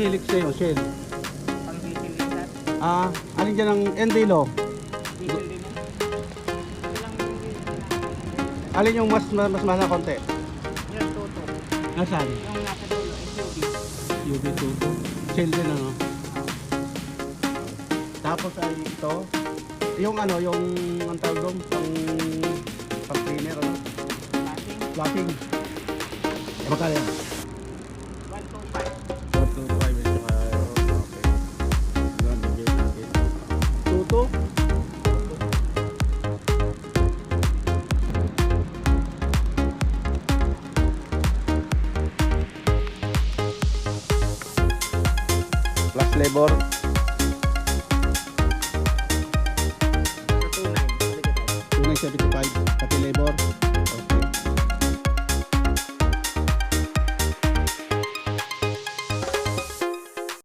helix sa'yo, Shell? Pang diesel din sir. Alin dyan ang Endilo? Diesel din yan. Ito lang yung diesel. Alin yung mas mahal na konti? Yung tuto. Nasaan? Yung nasa dulo, SUV. UB2. Shell din ano? Tapos ay ito. Yung ano, yung ang tawag doon, pang cleaner ano? Flashing. Flashing. Magkano yan? 125. 125 ito kayo. Okay. Yan, bigay natin. Tuto? Plus labor.